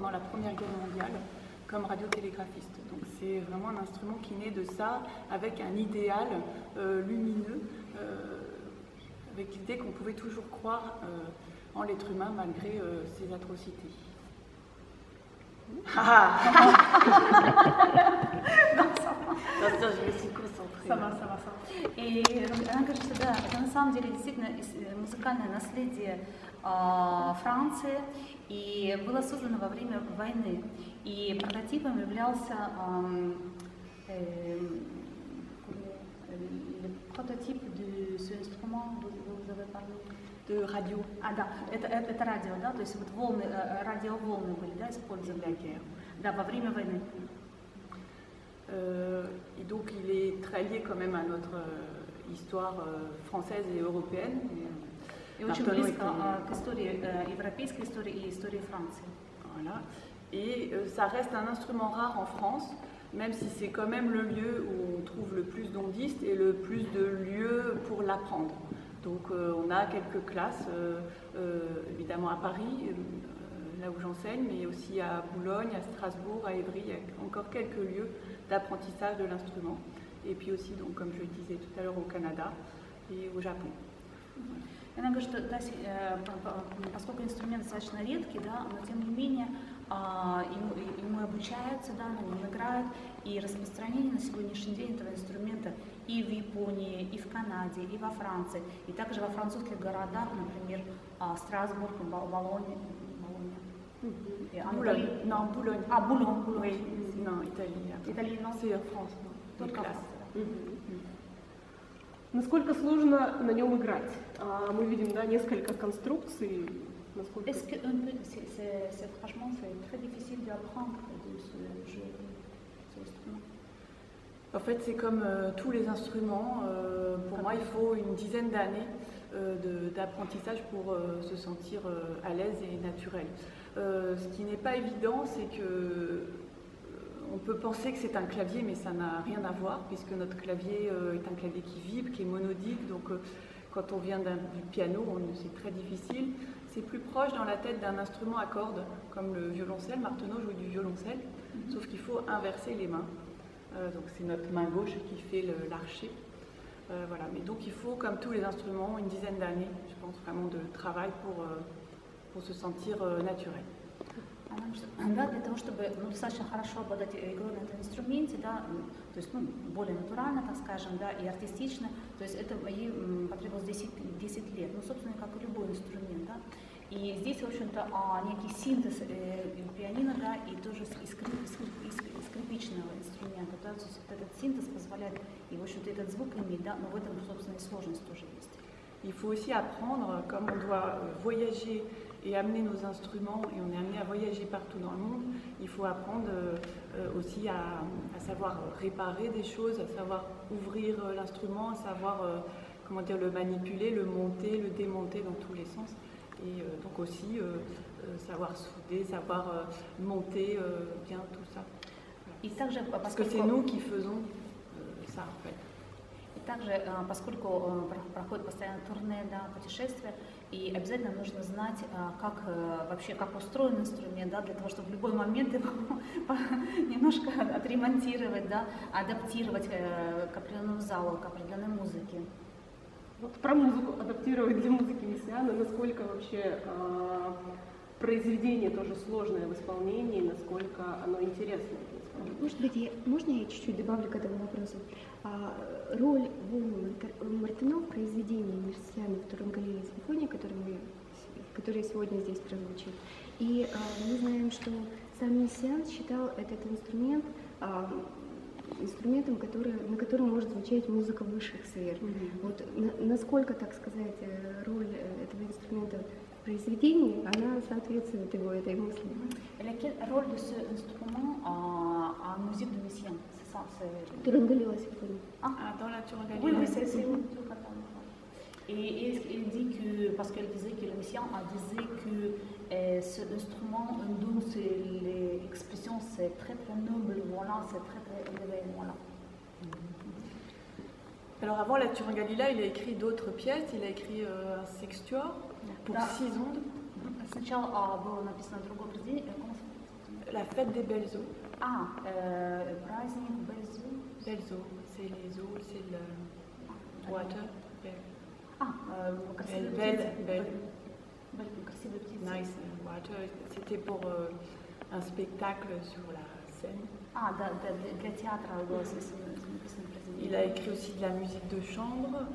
pendant la Première Guerre mondiale comme radiotélégraphiste. Donc c'est vraiment un instrument qui naît de ça, avec un idéal lumineux, avec l'idée qu'on pouvait toujours croire en l'être humain malgré ses atrocités. Je me suis concentrée. Сама. И она говорит, что да, это на самом деле действительно музыкальное наследие Франции и было создано во время войны. И прототипом являлся прототип de ce instrument dont vous avez parlé. De radio. Да, это радио, да, то есть вот волны, радиоволны были, да, использованы. Да, во время войны. Et donc il est très lié quand même à notre histoire française et européenne. И очень близко к истории, европейской истории и истории Франции. Voilà. Et ça reste un instrument rare en France, même si c'est quand même le lieu où on trouve le plus d'ondistes et le plus de lieux pour l'apprendre. Donc on a quelques classes, évidemment à Paris, là où j'enseigne, mais aussi à Boulogne, à Strasbourg, à Évry, il y a encore quelques lieux d'apprentissage de l'instrument. Et puis aussi, donc, comme je le disais tout à l'heure, au Canada et au Japon. Она говорит, что да, поскольку инструмент достаточно редкий, да, но тем не менее ему обучаются, да, на нем играют, и распространение на сегодняшний день этого инструмента и в Японии, и в Канаде, и во Франции, и также во французских городах, например, Страсбург, Болонья. Boulogne. Non, Boulogne. Boulogne. Oui, non, Italie. Italie, non. C'est en France, non. Только Насколько сложно на нем играть? Мы видим, да, несколько конструкций. Насколько... Est-ce que franchement c'est très difficile d'apprendre de ce jeu, ce instrument? En fait, c'est comme tous les instruments. Pour moi, il faut une dizaine d'années d'apprentissage pour se sentir à l'aise et naturel. Ce qui n'est pas évident, c'est que on peut penser que c'est un clavier, mais ça n'a rien à voir, puisque notre clavier est un clavier qui vibre, qui est monodique. Donc, quand on vient du piano, c'est très difficile. C'est plus proche dans la tête d'un instrument à cordes, comme le violoncelle. Marteneau joue du violoncelle, sauf qu'il faut inverser les mains. Donc, c'est notre main gauche qui fait l'archet. Voilà. Mais donc, il faut, comme tous les instruments, une dizaine d'années, je pense, vraiment de travail pour se sentir naturel. Да, для того, чтобы достаточно хорошо обладать игрой на этом инструменте, да, то есть более натурально, так скажем, да, и артистично, то есть это ей потребовалось 10 лет, собственно, как и любой инструмент, да. И здесь, в общем-то, некий синтез пианино, да, и тоже и скрипичного инструмента, да, то есть этот синтез позволяет, и, в общем-то, этот звук иметь, да, но в этом, собственно, и сложность тоже есть. Il faut aussi apprendre, comme on doit voyager et amener nos instruments, et on est amené à voyager partout dans le monde, il faut apprendre aussi à savoir réparer des choses, à savoir ouvrir l'instrument, à savoir comment dire, le manipuler, le monter, le démonter dans tous les sens. Et donc aussi savoir souder, savoir monter bien tout ça. Voilà. Parce que c'est nous qui faisons ça en fait. Также, поскольку проходит постоянно турне, да, путешествия, и обязательно нужно знать, как устроен инструмент, да, для того, чтобы в любой момент его немножко отремонтировать, да, адаптировать к определенному залу, к определенной музыке. Вот про музыку адаптировать для музыки Мессиана, насколько вообще произведение тоже сложное в исполнении, насколько оно интересное. Может быть, можно я чуть-чуть добавлю к этому вопросу? Роль Мартено в произведении Мессиана в Турангалиле симфонии, которая сегодня здесь прозвучит. И мы знаем, что сам Мессиан считал этот инструмент инструментом, на котором может звучать музыка высших сфер. Вот насколько, так сказать, роль этого инструмента в произведении, она соответствует его этой мысли. Quelle rôle de ce instrument en musique de Messiaen? C'est ça, c'est... Турангалила симфония. Dans la Turangalila. Oui, c'est Et il dit que, parce qu'elle disait que le Messiaen disait que cet instrument donne l'expression, c'est très très noble, voilà, c'est très très élevé, voilà. Alors avant la Turangalila, il a écrit d'autres pièces, il a écrit un sextuor pour 6 ondes. Сначала было написано другое произведение, la fête des belles eaux. Праздник Бельзу. Belles eaux, c'est les eaux, c'est le water. Красивые Belle, птицы. belle. Красивые птицы. Nice water. C'était pour un spectacle sur la scène. Да, для театра было написано произведение. Il a écrit aussi de la musique de chambre,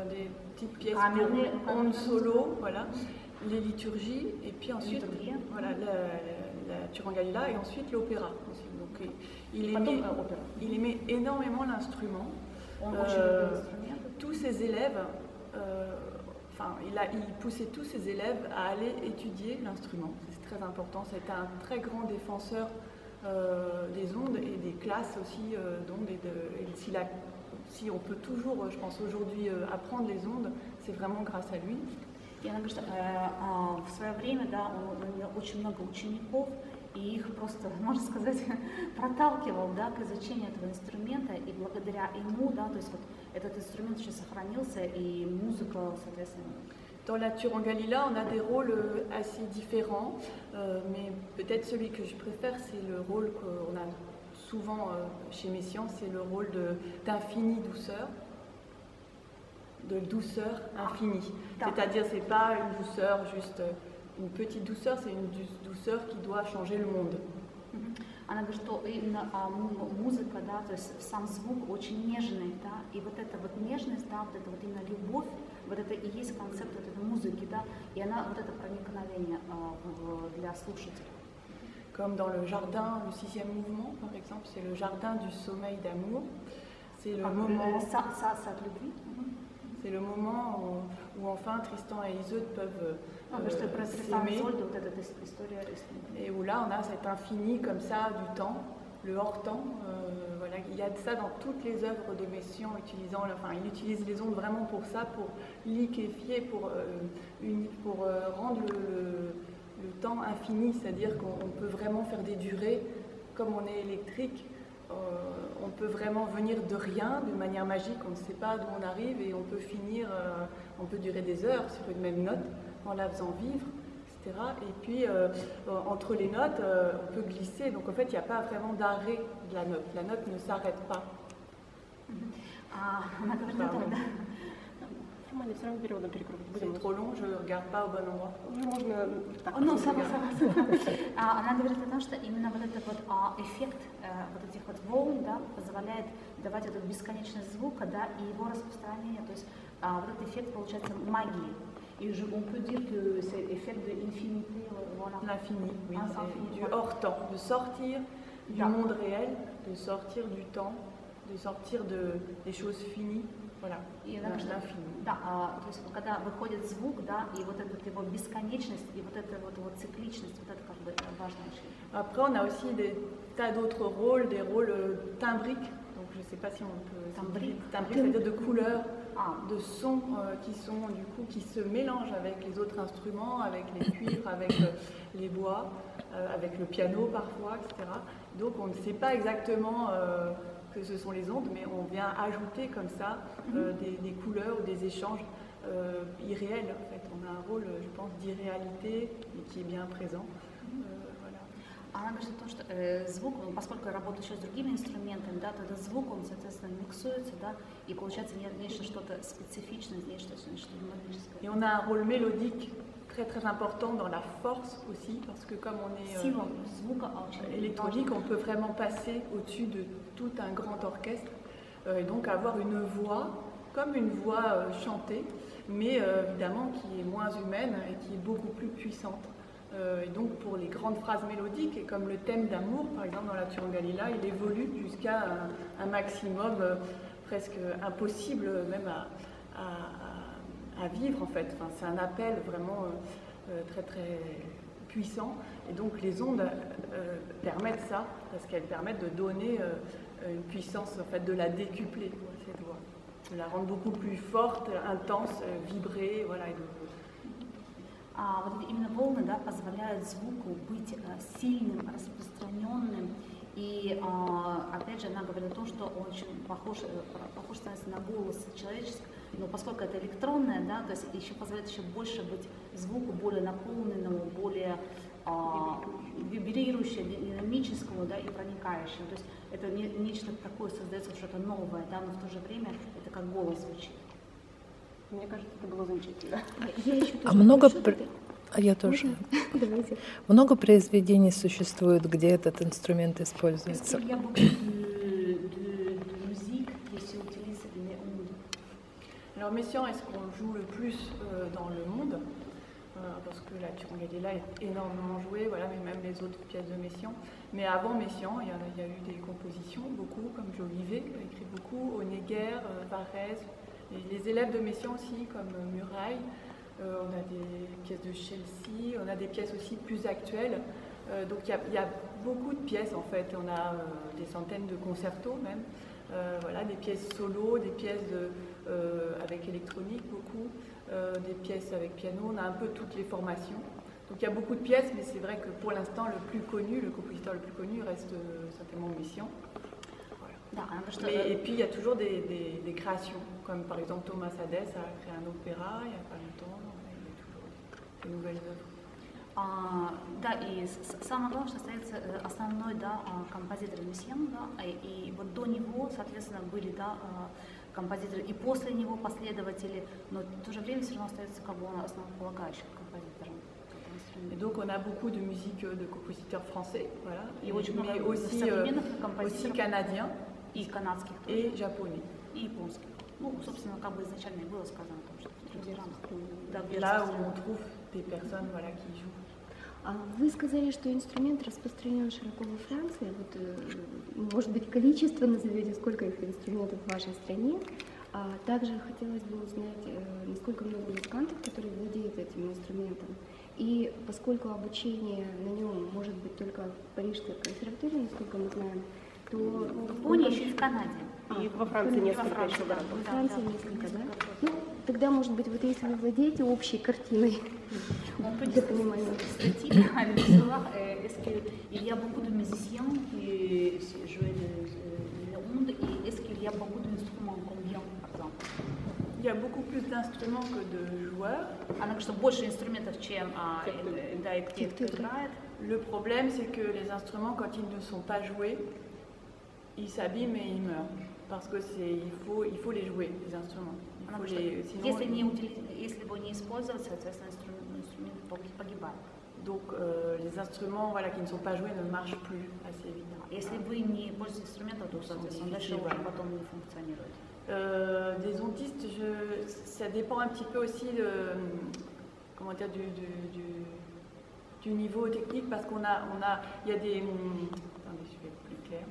des petites pièces Камерные, pour ondes solo, voilà, les liturgies, et puis ensuite Liturgie. voilà, la Turangalila et ensuite l'opéra aussi. Donc И потом опера. il aimait énormément l'instrument. Он очень любил инструменты. Tous ses élèves, il poussait tous ses élèves à aller étudier l'instrument. C'est très important. C'était un très grand défenseur des ondes et des classes aussi d'ondes. Si on peut toujours, je pense aujourd'hui, apprendre les ondes, c'est vraiment grâce à lui. И она говорит, что в свое время, да, он имел очень много учеников, и их просто, можно сказать, проталкивал, да, к изучению этого инструмента, и благодаря ему, да, то есть вот этот инструмент еще сохранился, и музыка, соответственно. Dans la Turangalila, on a des rôles assez différents, mais peut-être celui que je préfère, c'est le rôle qu'on a souvent chez Messiaen, c'est le rôle d'infinie douceur, de douceur infinie. C'est-à-dire, c'est pas une douceur juste une petite douceur, c'est une douceur qui doit changer le monde. Она говорит, что именно музыка, да, то есть сам звук очень нежный, да, и вот эта вот нежность, да, вот эта вот именно любовь, вот это и есть концепт вот этой музыки, да, и она вот это проникновение для слушателя. Comme dans le jardin, le 6e mouvement, par exemple, c'est le jardin du sommeil d'amour. C'est le moment. Сад любви. C'est le moment où enfin Tristan et Iseult peuvent s'aimer. Et où là on a cet infini comme ça du temps, le hors-temps. Voilà, il y a de ça dans toutes les œuvres de Messiaen, il utilise les ondes vraiment pour ça, pour liquéfier, pour rendre le temps infini, c'est-à-dire qu'on peut vraiment faire des durées, comme on est électrique. On peut vraiment venir de rien, de manière magique, on ne sait pas d'où on arrive et on peut finir, on peut durer des heures sur une même note en la faisant vivre, etc. Et puis entre les notes, on peut glisser, donc en fait il n'y a pas vraiment d'arrêt de la note ne s'arrête pas. C'est trop long, je ne regarde pas au bon endroit. Она говорит о том, что именно вот этот вот эффект вот этих вот волн, да, позволяет давать этот бесконечность звука, да, и его распространение, то есть вот этот эффект получается магии. Et on peut dire que c'est l'effet de l'infinité, voilà. L'infini, oui, c'est du hors-temps, de sortir du monde réel, de sortir du temps, de sortir des choses finies. Voilà, l'infini. Да, то есть когда выходит звук, да, и вот эта его бесконечность, и вот эта вот цикличность, вот это как бы важная вещь. Après, on a aussi des tas d'autres rôles, des rôles timbriques. Donc, je ne sais pas si on peut. Timbrique, c'est-à-dire de couleurs, de sons qui se mélangent avec les autres instruments, avec les cuivres, avec les bois, avec le piano parfois, etc. Donc, on ne sait pas exactement que ce sont les ondes, mais on vient ajouter comme ça des couleurs ou des échanges irréels. En fait, on a un rôle, je pense, d'irréalité et qui est bien présent. Она говорит о том, что звук, поскольку я работаю еще с другими инструментами, да, тогда звук, он, соответственно, миксуется, да, и получается нечто что-то специфичное, нечто магическое. Et on a un rôle mélodique très très important dans la force aussi, parce que comme on est électronique, on peut vraiment passer au-dessus de tout un grand orchestre, et donc avoir une voix, comme une voix chantée, mais évidemment qui est moins humaine et qui est beaucoup plus puissante. Et donc pour les grandes phrases mélodiques, et comme le thème d'amour, par exemple dans la Turangalila, il évolue jusqu'à un maximum presque impossible même à vivre en fait. Enfin, c'est un appel vraiment très très puissant, et donc les ondes permettent ça, parce qu'elles permettent de donner une puissance, en fait, de la décupler, cette voix, de la rendre beaucoup plus forte, intense, vibrer, voilà. Вот именно волны, да, позволяют звуку быть сильным, распространенным. И опять же она говорит о том, что он очень похож становится на голос человеческий, но поскольку это электронное, да, то есть еще позволяет еще больше быть звуку, более наполненному, более вибрирующему, динамического, да, и проникающего. То есть это нечто такое создается, что-то новое, да, но в то же время это как голос звучит. Мне кажется, это было замечательно. Я еще А тоже много... спрошу тогда. А я тоже. Можно? Давайте. Много произведений существует, где этот инструмент используется? Est-ce qu'il y a beaucoup de musique qui s'utilise les ondes? Alors Messiaen est ce qu'on joue le plus dans le monde, parce que la Turangalila est énormément jouée, voilà, mais même les autres pièces de Messiaen. Mais avant Messiaen, il y a eu des compositions, beaucoup, comme Jolivet qui a écrit beaucoup, Honegger, Varèse, et les élèves de Messiaen aussi, comme Muraille. On a des pièces de Chelsea, on a des pièces aussi plus actuelles. Donc il y a beaucoup de pièces en fait, on a des centaines de concertos même. Voilà, des pièces solo, des pièces avec électronique beaucoup, des pièces avec piano, on a un peu toutes les formations. Donc il y a beaucoup de pièces, mais c'est vrai que pour l'instant le plus connu, le compositeur le plus connu reste certainement Messiaen. Да, потому что Et puis il y a toujours des créations, comme par exemple Thomas Hadès a créé un opéra il n'y a pas longtemps, il y a toujours des nouvelles œuvres. Да, и самое главное, что остается основной, да, композитор Мessiaen, да, и вот до него, соответственно, были, да, композиторы, и после него последователи, но в то же время все равно остается как бы он основополагающим композитором. Et donc on a beaucoup de musique de compositeurs français, voilà, И очень много mais aussi, современных aussi композиторов canadiens и канадских тоже, et japonais. и японских. Ну, собственно, как бы изначально и было сказано, потому что в трех странах. Да, в Là où версии. on trouve des personnes voilà, qui jouent. Вы сказали, что инструмент распространен широко во Франции. Вот, может быть, количество назовете, сколько их инструментов в вашей стране. Также хотелось бы узнать, насколько много музыкантов, которые владеют этим инструментом. И поскольку обучение на нем может быть только в Парижской консерватории, насколько мы знаем, то... В Японии еще и в Канаде. И во Франции И во несколько Франции, еще да. городов. Во Франции несколько, да? Ну, тогда, может быть, вот если вы владеете общей картиной On peut для понимания. ce type de savoir est-ce qu'il y a beaucoup de musiciens qui jouent les ondes et est-ce qu'il y a beaucoup d'instruments, combien par exemple? Il y a beaucoup plus d'instruments que de joueurs. Она говорит, что больше инструментов, чем да, и те, кто играет. Le problème, c'est que les instruments, quand ils ne sont pas joués, ils s'abîment et ils meurent. Parce que il faut les jouer, les instruments. Il Она faut говорит, sinon, если его не использовать, соответственно, инструмент погибает. donc les instruments voilà, qui ne sont pas joués ne marchent plus assez vite. Если вы не пользуетесь инструментом, то, соответственно, дальше уже потом не функционирует. Des ondistes, ça dépend un petit peu aussi comment dire, du niveau technique parce il y a des... Attendez, je vais être plus clair.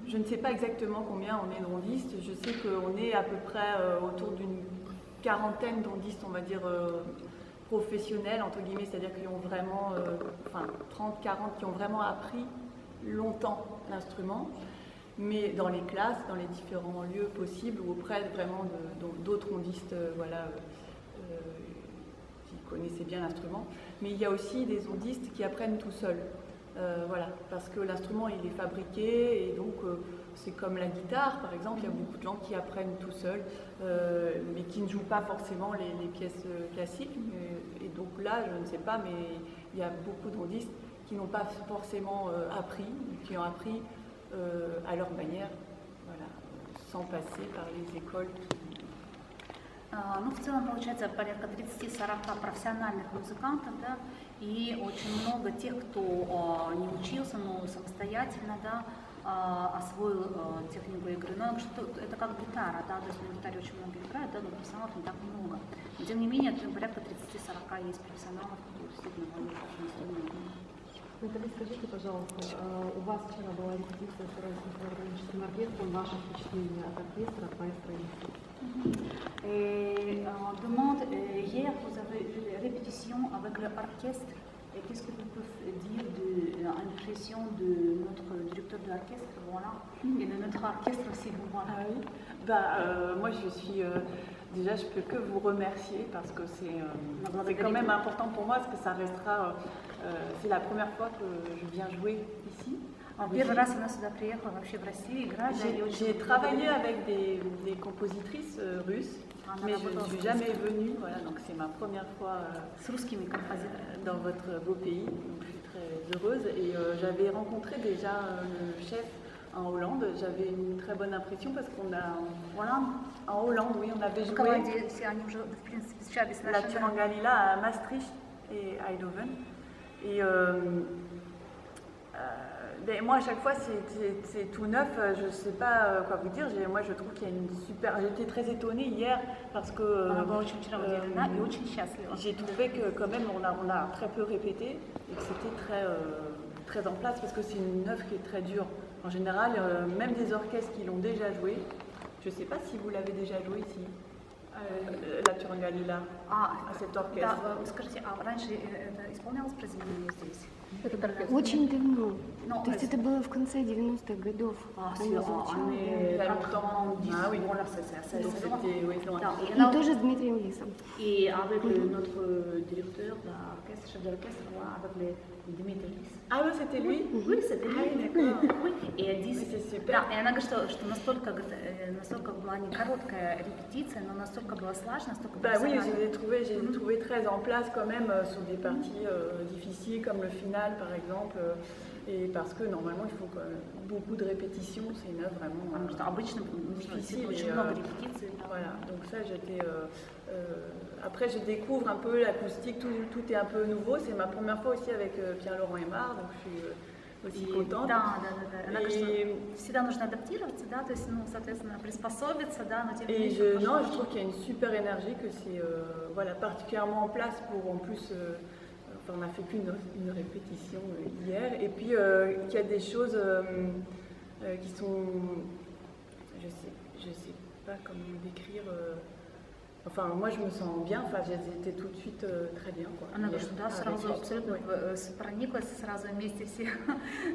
Je ne sais pas exactement combien on est d'ondistes. Je sais qu'on est à peu près autour d'une quarantaine d'ondistes, on va dire, professionnels, entre guillemets, c'est-à-dire qui ont vraiment, 30, 40, qui ont vraiment appris longtemps l'instrument. Mais dans les classes, dans les différents lieux possibles ou auprès vraiment d'autres ondistes qui connaissaient bien l'instrument. Mais il y a aussi des ondistes qui apprennent tout seuls. Voilà, parce que l'instrument il est fabriqué et donc c'est comme la guitare par exemple, il y a beaucoup de gens qui apprennent tout seuls mais qui ne jouent pas forcément les pièces classiques. Et donc là, je ne sais pas, mais il y a beaucoup d'ondistes qui n'ont pas forcément appris, qui ont appris à leur manière, voilà, sans passer par les écoles. Ну, в целом, получается, порядка 30-40 профессиональных музыкантов, да, и очень много тех, кто не учился, но самостоятельно, да, освоил технику игры. Но это как гитара, да, то есть на гитаре очень много играют, да, но профессионалов не так много. Но, тем не менее, порядка 30-40 есть профессионалов, которые действительно владеют этим инструментом. Наталья, скажите, пожалуйста, у вас вчера была репетиция с Российским филармоническим оркестром, ваше впечатление от оркестра, от маэстро Ильича? Demande, hier vous avez eu une répétition avec l'orchestre, et qu'est-ce que vous pouvez dire de l'impression de notre directeur de l'orchestre, voilà, et de notre orchestre aussi, voilà. Ah oui, moi je suis... déjà, je peux que vous remercier parce que c'est quand même important pour moi, parce que ça restera... c'est la première fois que je viens jouer ici. Первый раз она сюда приехала вообще в Россию играть. J'ai travaillé avec des compositrices russes, mais je ne suis jamais venue, voilà, donc c'est ma première fois с русскими композиторами. dans votre beau pays. Donc je suis très très heureuse. Et j'avais rencontré déjà le chef en Hollande. J'avais une très bonne impression parce qu'on a en Hollande, oui, on avait В joué Голландии все они уже, в принципе, встречались с la нашими. Turangalila à Maastricht et à Eindhoven. Et ben, moi, à chaque fois, c'est tout neuf. Je ne sais pas quoi vous dire. Moi, je trouve qu'il y a une super. J'étais très étonnée hier parce que Она была очень вчера удивлена и очень счастлива. j'ai trouvé que quand même on a très peu répété et que c'était très en place parce que c'est une œuvre qui est très dure. En général, même des orchestres qui l'ont déjà joué. Je ne sais pas si vous l'avez déjà joué ici, la Turangalila, à cet orchestre. Да, скажите, а раньше это исполнялось произведение здесь? Этот оркестр. Очень давно. Ну, То есть это было в конце 90-х годов. Il y a longtemps. Ah oui. Voilà, c'est Donc c'était oui, loin. Да, И тоже с Дмитрием Лисом. et avec notre directeur d'orchestre, chef d'orchestre, avec le Дмитрий Лис. Ah oui, c'était lui. Oui, c'était lui. Oui. И Oui, здесь, c'est super. да, и она говорит, что настолько была не короткая репетиция, но настолько была сложная, настолько Bah oui, профессионально. j'ai trouvé très en place quand même sur des parties difficiles comme le final par exemple. Et parce que normalement il faut beaucoup de répétitions, c'est une œuvre vraiment Потому что обычно нужно difficile. очень Et, много репетиций. Да. voilà, donc ça j'étais. Après je découvre un peu l'acoustique, tout est un peu nouveau. C'est ma première fois aussi avec Pierre-Laurent Aymar, donc je suis aussi И contente. Да. Она говорит, Et, что всегда нужно адаптироваться, да, то есть, ну, соответственно, приспособиться, да, но тем не et менее. je trouve qu'il y a une super énergie, que c'est voilà, particulièrement en place pour en plus. Enfin, on n'a fait qu'une répétition hier, et puis qu'il y a des choses qui sont. Je sais pas comment décrire. Enfin, moi je me sens bien, enfin j'étais tout de suite très bien. Quoi. Она говорит, что да, сразу абсолютно прониклась, сразу вместе все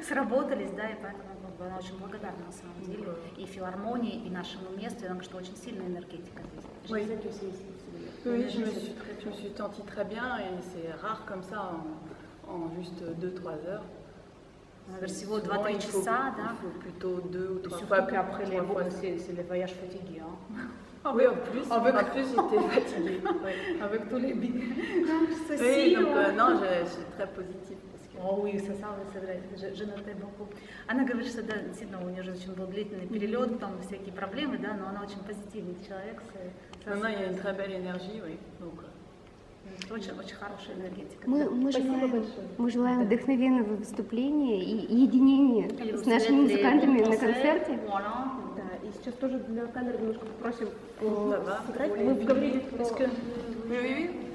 сработались, да, и поэтому как бы, она очень благодарна на самом деле и филармонии, и нашему месту, и она говорит, что очень сильная энергетика здесь. Oui. Je sais que c'est ici. Oui, je me suis sentie très bien, et c'est rare comme ça en juste 2-3 heures. Она говорит, всего Souvent, 2-3 часа, il да. faut plutôt 2 ou 3 Surtout fois. qu'après les 3 fois. c'est le voyage fatigué, hein. Oui, en plus j'étais fatiguée. Oui. Avec tous les billets. Oui, donc non, je suis très positive. Parce que... О, oui, c'est vrai, je notais beaucoup. Она говорит, что да, действительно, у нее же очень был длительный перелет, там всякие проблемы, да, но она очень позитивный человек. Maintenant, il y a une très belle énergie, oui. Donc, Очень хорошая энергетика. Мы желаем вдохновенного выступления и единения с нашими музыкантами на концерте. Да, и сейчас тоже для камеры немножко попросим Ça va. сыграть. Мы говорили про... Oui, oui, oui.